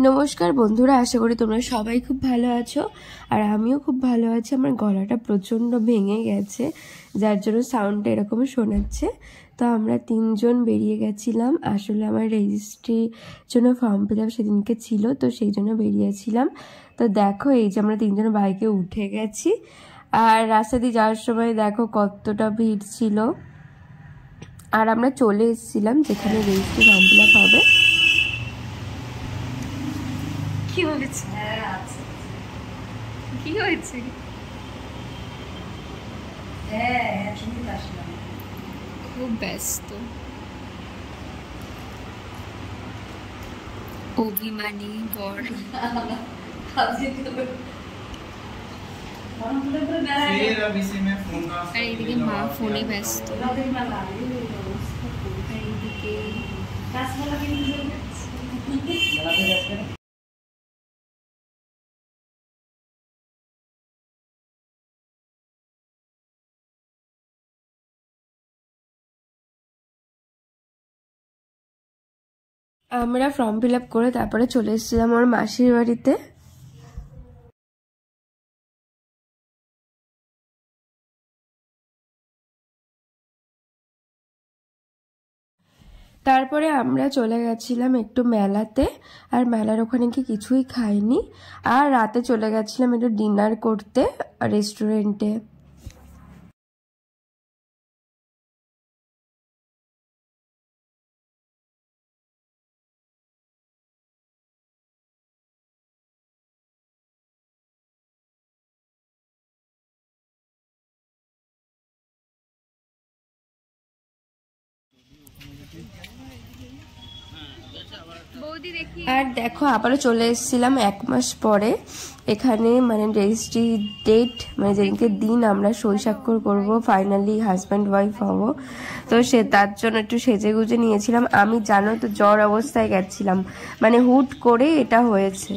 নমস্কার বন্ধুরা, আশা করি তোমরা সবাই খুব ভালো আছো আর আমিও খুব ভালো আছি। আমার গলাটা প্রচণ্ড ভেঙে গেছে, যার জন্য সাউন্ডটা এরকম শোনাচ্ছে। তো আমরা তিনজন বেরিয়ে গেছিলাম। আসলে আমার রেজিস্ট্রির জন্য ফর্ম ফিল আপ সেদিনকে ছিল, তো সেই জন্য বেরিয়েছিলাম। তো দেখো, এই যে আমরা তিনজন বাইকে উঠে গেছি আর রাস্তা দিয়ে যাওয়ার সময় দেখো কতটা ভিড় ছিল। আর আমরা চলে এসেছিলাম যেখানে রেজিস্ট্রি ফর্ম ফিল আপ হবে। কি হয়েছে? কি হয়েছে? খুব ব্যস্ত, অভিমানী বর। আর এইদিকে মা ফোনে ব্যস্ত, আমরা ফর্ম ফিল আপ করে তারপরে চলে এসেছিলাম আমার মাসির বাড়িতে। তারপরে আমরা চলে গেছিলাম একটু মেলাতে, আর মেলার ওখানে কি কিছুই খাইনি। আর রাতে চলে গেছিলাম একটু ডিনার করতে রেস্টুরেন্টে। আর দেখো, আবারও চলে এসেছিলাম 1 মাস পরে এখানে, মানে রেজিস্ট্রি ডেট, মানে যেদিনকে দিন আমরা সই স্বাক্ষর করবো, ফাইনালি হাজব্যান্ড ওয়াইফ হব। তো তার জন্য একটু সেজে গুজে নিয়েছিলাম। আমি জানো তো জ্বর অবস্থায় গেছিলাম, মানে হুট করে এটা হয়েছে,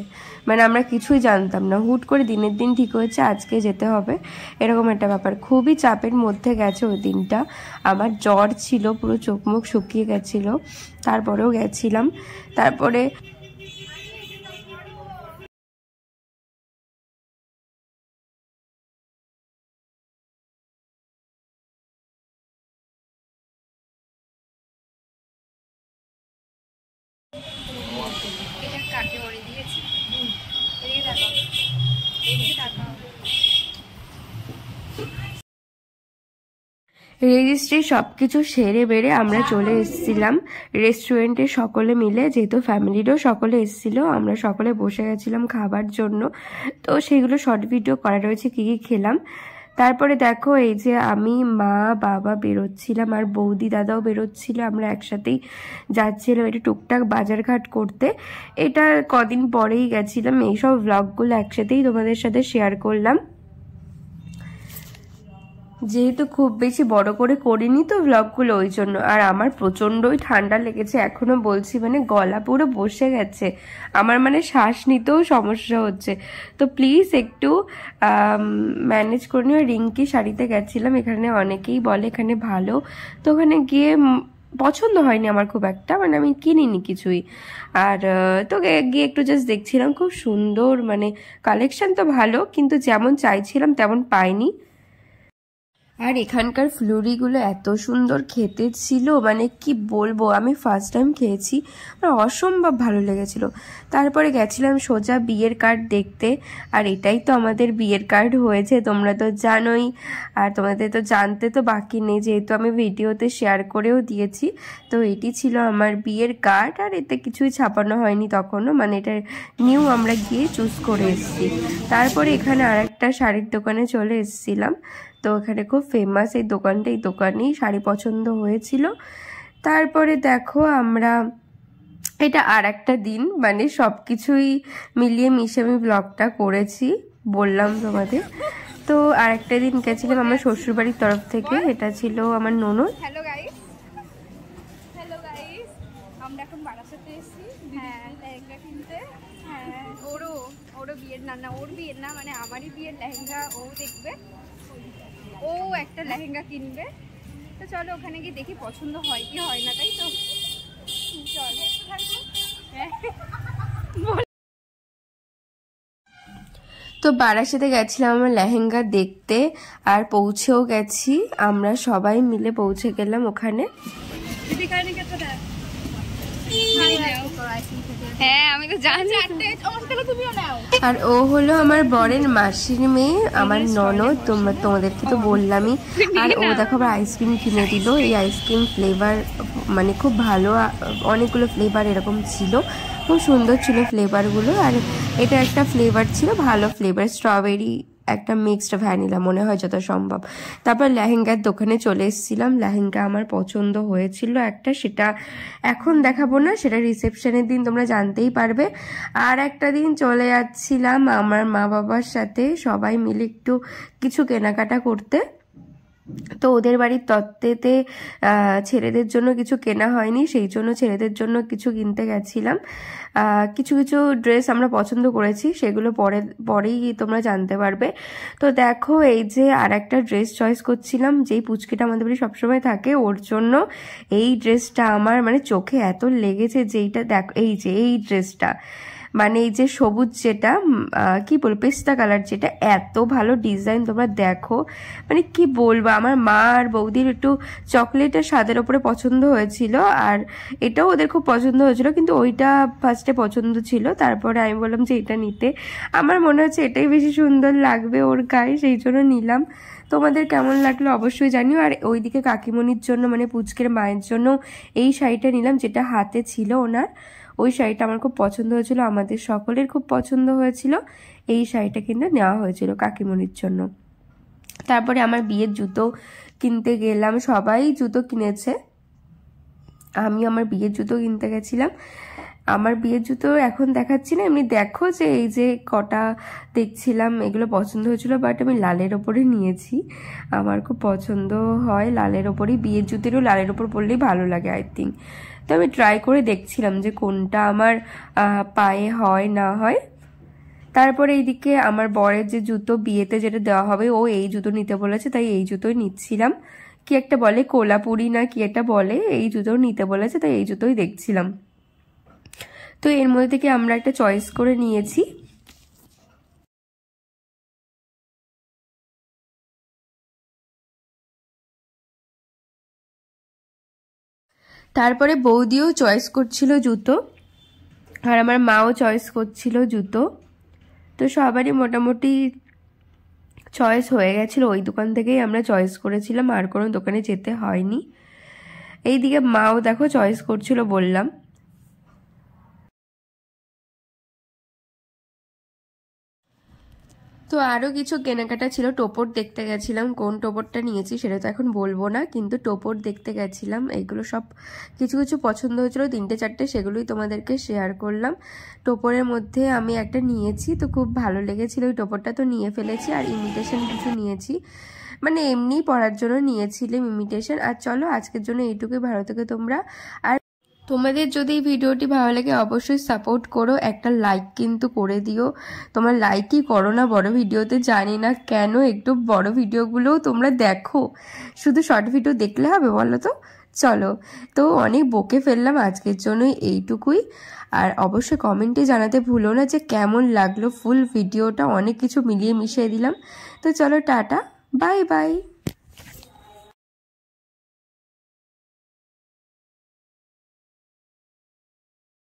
মানে আমরা কিছুই জানতাম না, হুট করে দিনের দিন ঠিক হয়েছে আজকে যেতে হবে, এরকম একটা ব্যাপার। খুবই চাপের মধ্যে গেছে ওই দিনটা। আমার জ্বর ছিল, পুরো চোখ মুখ শুকিয়ে গেছিলো, তারপরেও গেছিলাম। তারপরে রেজিস্ট্রি সবকিছু সেরে বেড়ে আমরা চলে এসেছিলাম রেস্টুরেন্টে সকলে মিলে, যেহেতু ফ্যামিলিরও সকলে এসেছিল। আমরা সকলে বসে গেছিলাম খাবার জন্য, তো সেগুলো শর্ট ভিডিও করা রয়েছে কি কি খেলাম। তারপরে দেখো, এই যে আমি, মা, বাবা বেরোচ্ছিলাম আর বৌদি দাদাও বেরোচ্ছিল, আমরা একসাথেই যাচ্ছিলাম একটু টুকটাক বাজারঘাট করতে। এটা কদিন পরেই গেছিলাম, এইসব ভ্লগগুলো একসাথেই তোমাদের সাথে শেয়ার করলাম, যেহেতু খুব বেশি বড় করে করিনি তো ভ্লগগুলো, ওই জন্য। আর আমার প্রচণ্ডই ঠান্ডা লেগেছে, এখনো বলছি, মানে গলা পুরো বসে গেছে আমার, মানে শ্বাস নিতেও সমস্যা হচ্ছে। তো প্লিজ একটু ম্যানেজ করে নিও। রিঙ্কি শাড়িতে গেছিলাম, এখানে অনেকেই বলে এখানে ভালো, তো ওখানে গিয়ে পছন্দ হয়নি আমার খুব একটা, মানে আমি কিনিনি কিছুই। আর তো গিয়ে একটু জাস্ট দেখছিলাম, খুব সুন্দর, মানে কালেকশন তো ভালো, কিন্তু যেমন চাইছিলাম তেমন পাইনি। আর এখানকার ফ্লুরিগুলো এত সুন্দর খেতে ছিল, মানে কি বলবো, আমি ফার্স্ট টাইম খেয়েছি, আমার অসম্ভব ভালো লেগেছিল। তারপরে গেছিলাম সোজা বিয়ের কার্ড দেখতে, আর এটাই তো আমাদের বিয়ের কার্ড হয়েছে, তোমরা তো জানোই। আর তোমাদের তো জানতে তো বাকি নেই, যেহেতু আমি ভিডিওতে শেয়ার করেও দিয়েছি। তো এটি ছিল আমার বিয়ের কার্ড, আর এতে কিছুই ছাপানো হয়নি তখনও, মানে এটা নিউ আমরা গিয়ে চুজ করে এসেছি। তারপরে এখানে আরেকটা শাড়ির দোকানে চলে এসেছিলাম, তো এখানে খুব ফেমাস এই দোকানটা, এই দোকানেই শাড়ি পছন্দ হয়েছিল। তারপরে দেখো, আমরা এটা আর একটা দিন, মানে সব কিছুই মিলিয়ে মিশে আমি ব্লগটা করেছি, বললাম তোমাদের। তো আর একটা দিন গেছিলাম আমার শ্বশুরবাড়ির তরফ থেকে, এটা ছিল আমার ননদ। হ্যালো গাইস, আমরা এখন বারাসাতে এসেছি, হ্যাঁ, লেহেঙ্গা কিনতে। হ্যাঁ, ওরও বিয়ের না, ওর বিয়ের না, মানে আমারই বিয়ের লেহেঙ্গা ও দেখবে, ও একটা লেহেঙ্গা কিনবে। তো চলো ওখানে গিয়ে দেখি পছন্দ হয় কি হয় না, তাই তো চল। তো বারাসাতে গেছিলাম আমার লেহেঙ্গা দেখতে, আর পৌঁছেও গেছি, আমরা সবাই মিলে পৌঁছে গেলাম ওখানে। হ্যাঁ আমি তো জানি। আর ও হলো আমার বরের মাসির মেয়ে, আমার ননদ, তোমাদেরকে তো বললামই। আর ও দেখো আবার আইসক্রিম কিনে দিল, এই আইসক্রিম ফ্লেভার মানে খুব ভালো, অনেকগুলো ফ্লেভার এরকম ছিল, খুব সুন্দর ছিল ফ্লেভারগুলো। আর এটা একটা ফ্লেভার ছিল, ভালো ফ্লেভার, স্ট্রবেরি একটা মিক্সড ভ্যানিলা মনে হয় যত সম্ভব। তারপর লেহেঙ্গার দোকানে চলে এসেছিলাম, লেহেঙ্গা আমার পছন্দ হয়েছিল একটা, সেটা এখন দেখাবো না, সেটা রিসেপশনের দিন তোমরা জানতেই পারবে। আর একটা দিন চলে যাচ্ছিলাম আমার মা বাবার সাথে সবাই মিলে একটু কিছু কেনাকাটা করতে। তো ওদের বাড়ির তত্ত্বেতে ছেলেদের জন্য কিছু কেনা হয়নি, সেই জন্য ছেলেদের জন্য কিছু কিনতে গেছিলাম। কিছু কিছু ড্রেস আমরা পছন্দ করেছি, সেগুলো পরেই তোমরা জানতে পারবে। তো দেখো এই যে আর একটা ড্রেস চয়েস করছিলাম, যেই পুচকিটা আমাদের বাড়ি সবসময় থাকে ওর জন্য। এই ড্রেসটা আমার মানে চোখে এত লেগেছে, যেইটা দেখো এই যে এই ড্রেসটা, মানে এই যে সবুজ যেটা কি বলবো পেস্তা কালার, যেটা এত ভালো ডিজাইন, তোমরা দেখো মানে কি বলবো। আমার মা আর বৌদির একটু চকলেটের স্বাদের ওপরে পছন্দ হয়েছিল, আর এটাও ওদের খুব পছন্দ হয়েছিল, কিন্তু ওইটা ফার্স্টে পছন্দ ছিল, তারপরে আমি বললাম যে এটা নিতে, আমার মনে হচ্ছে এটাই বেশি সুন্দর লাগবে ওর গায়ে, সেই জন্য নিলাম। তোমাদের কেমন লাগলো অবশ্যই জানিও। আর ওইদিকে কাকিমণির জন্য মানে পুচকের মায়ের জন্য এই শাড়িটা নিলাম, যেটা হাতে ছিল ওনার, ওই শাড়িটা আমার খুব পছন্দ হয়েছিল, আমাদের সকলের খুব পছন্দ হয়েছিল, এই শাড়িটা কিন্তু নেওয়া হয়েছিল কাকিমণির জন্য। তারপরে আমার বিয়ের জুতো কিনতে গেলাম, সবাই জুতো কিনেছে, আমি আমার বিয়ের জুতো কিনতে গেছিলাম। আমার বিয়ের জুতো এখন দেখাচ্ছি না, এমনি দেখো যে এই যে কটা দেখছিলাম এগুলো পছন্দ হয়েছিল, বাট আমি লালের ওপরে নিয়েছি, আমার খুব পছন্দ হয় লালের ওপরেই, বিয়ের জুতোরও লালের ওপর পরলেই ভালো লাগে আই থিঙ্ক। তো আমি ট্রাই করে দেখছিলাম যে কোনটা আমার পায়ে হয় না হয়। তারপরে এইদিকে আমার বরের যে জুতো বিয়েতে যেটা দেওয়া হবে, ও এই জুতো নিতে বলেছে, তাই এই জুতোই নিচ্ছিলাম। কি একটা বলে কোলাপুরি না কি একটা বলে, এই জুতো নিতে বলেছে, তাই এই জুতোই দেখছিলাম। তো এর মধ্যে থেকে আমরা একটা চয়েস করে নিয়েছি। তারপরে বৌদিও চয়েস করছিল জুতো, আর আমার মাও চয়েস করছিল জুতো। তো সবারই মোটামুটি চয়েস হয়ে গেছিল, ওই দোকান থেকেই আমরা চয়েস করেছিলাম, আর কোনো দোকানে যেতে হয়নি। এইদিকে মাও দেখো চয়েস করছিল বললাম। তো আরও কিছু কেনাকাটা ছিল, টোপর দেখতে গেছিলাম, কোন টোপরটা নিয়েছি সেটা তো এখন বলবো না, কিন্তু টোপর দেখতে গেছিলাম, এইগুলো সব কিছু কিছু পছন্দ হয়েছিল, 3-4টে, সেগুলোই তোমাদেরকে শেয়ার করলাম। টোপরের মধ্যে আমি একটা নিয়েছি, তো খুব ভালো লেগেছিল ওই টোপরটা, তো নিয়ে ফেলেছি। আর ইমিটেশন কিছু নিয়েছি, মানে এমনি পরার জন্য নিয়েছিলাম ইমিটেশন। আর চলো আজকের জন্য এইটুকুই, ভালো থেকে তোমরা। আর তোমাদের যদি এই ভিডিওটি ভালো লাগে অবশ্যই সাপোর্ট করো, একটা লাইক কিন্তু করে দিও, তোমরা লাইকই করো না বড় ভিডিওতে, জানি না কেন, একটু বড় ভিডিওগুলোও তোমরা দেখো, শুধু শর্ট ভিডিও দেখলে হবে বলো তো। চলো, তো অনেক বকে ফেললাম আজকের জন্য এইটুকুই। আর অবশ্যই কমেন্টে জানাতে ভুলো না যে কেমন লাগলো ফুল ভিডিওটা, অনেক কিছু মিলিয়ে মিশিয়ে দিলাম। তো চলো টাটা, বাই বাই।